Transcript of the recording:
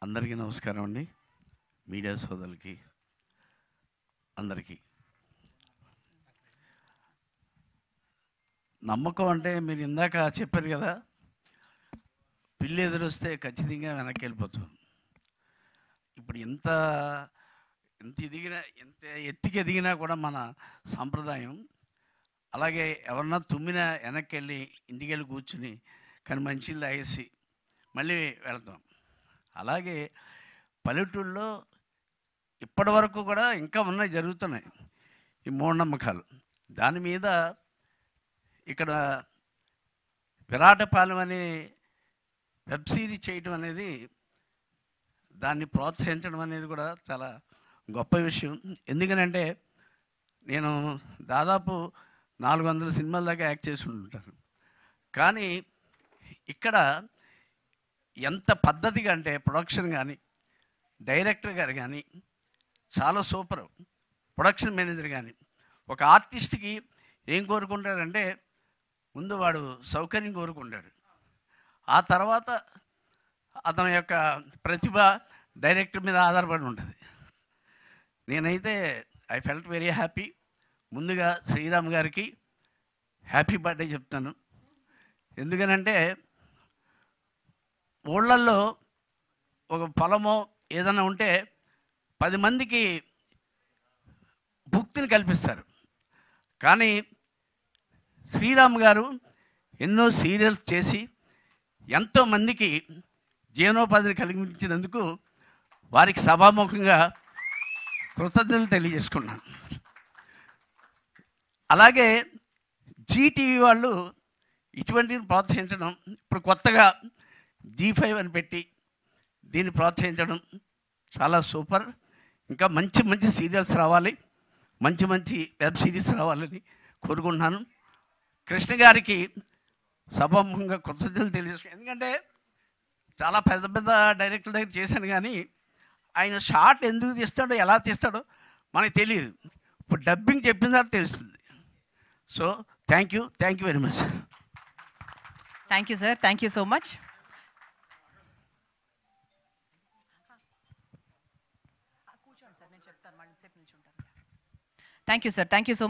అందరికీ నమస్కారం అండి. మీడియా సోదరులకి అందరికీ నమ్మకం అంటే మీరు ఇందాక చెప్పారు కదా, పిల్లి ఎదురొస్తే ఖచ్చితంగా వెనక్కి వెళ్ళిపోతాం. ఇప్పుడు ఎంత ఎంత ఎత్తుకి ఎదిగినా కూడా మన సాంప్రదాయం అలాగే ఎవరన్నా తుమ్మినా వెనక్కి వెళ్ళి ఇంటికి వెళ్ళి కూర్చుని కానీ మంచిళ్ళు తాగేసి మళ్ళీ వెళతాం. అలాగే పల్లెటూళ్ళలో ఇప్పటి వరకు కూడా ఇంకా ఉన్నాయి, జరుగుతున్నాయి ఈ మూఢనమ్మకాలు. దాని మీద ఇక్కడ విరాటపాలెం అనే వెబ్ సిరీస్ చేయటం అనేది, దాన్ని ప్రోత్సహించడం అనేది కూడా చాలా గొప్ప విషయం. ఎందుకనంటే నేను దాదాపు 400 సినిమాల దాకా యాక్ట్ చేసి ఉంటాను. కానీ ఇక్కడ ఎంత పద్ధతిగా అంటే ప్రొడక్షన్ కానీ డైరెక్టర్ గారు కానీ చాలా సూపర్. ప్రొడక్షన్ మేనేజర్ కానీ ఒక ఆర్టిస్ట్కి ఏం కోరుకుంటాడంటే ముందు వాడు సౌకర్యం కోరుకుంటాడు, ఆ తర్వాత అతని యొక్క ప్రతిభ డైరెక్టర్ మీద ఆధారపడి ఉంటుంది. నేనైతే ఐ ఫెల్ట్ వెరీ హ్యాపీ. ముందుగా శ్రీరామ్ గారికి హ్యాపీ బర్త్డే చెప్తాను. ఎందుకనంటే ఊళ్ళల్లో ఒక పొలమో ఏదైనా ఉంటే 10 మందికి భుక్తిని కల్పిస్తారు. కానీ శ్రీరామ్ గారు ఎన్నో సీరియల్స్ చేసి ఎంతోమందికి జీవనోపాధిని కలిగించినందుకు వారికి సభాముఖంగా కృతజ్ఞతలు తెలియజేసుకున్నాను. అలాగే జీటీవీ వాళ్ళు ఇటువంటిని ప్రోత్సహించడం, ఇప్పుడు కొత్తగా G5 అని పెట్టి దీన్ని ప్రోత్సహించడం చాలా సూపర్. ఇంకా మంచి మంచి సీరియల్స్ రావాలి, మంచి మంచి వెబ్ సిరీస్ రావాలని కోరుకుంటున్నాను. కృష్ణ గారికి సభాముఖంగా కృతజ్ఞతలు తెలియజేసుకున్నాను. ఎందుకంటే చాలా పెద్ద పెద్ద డైరెక్టర్ దగ్గర చేశాను, కానీ ఆయన షార్ట్ ఎందుకు తీస్తాడో ఎలా తీస్తాడో మనకు తెలియదు. ఇప్పుడు డబ్బింగ్ చెప్పిన తర్వాత తెలుస్తుంది. So thank you very much. Thank you sir, thank you so much. Thank you sir, thank you so much.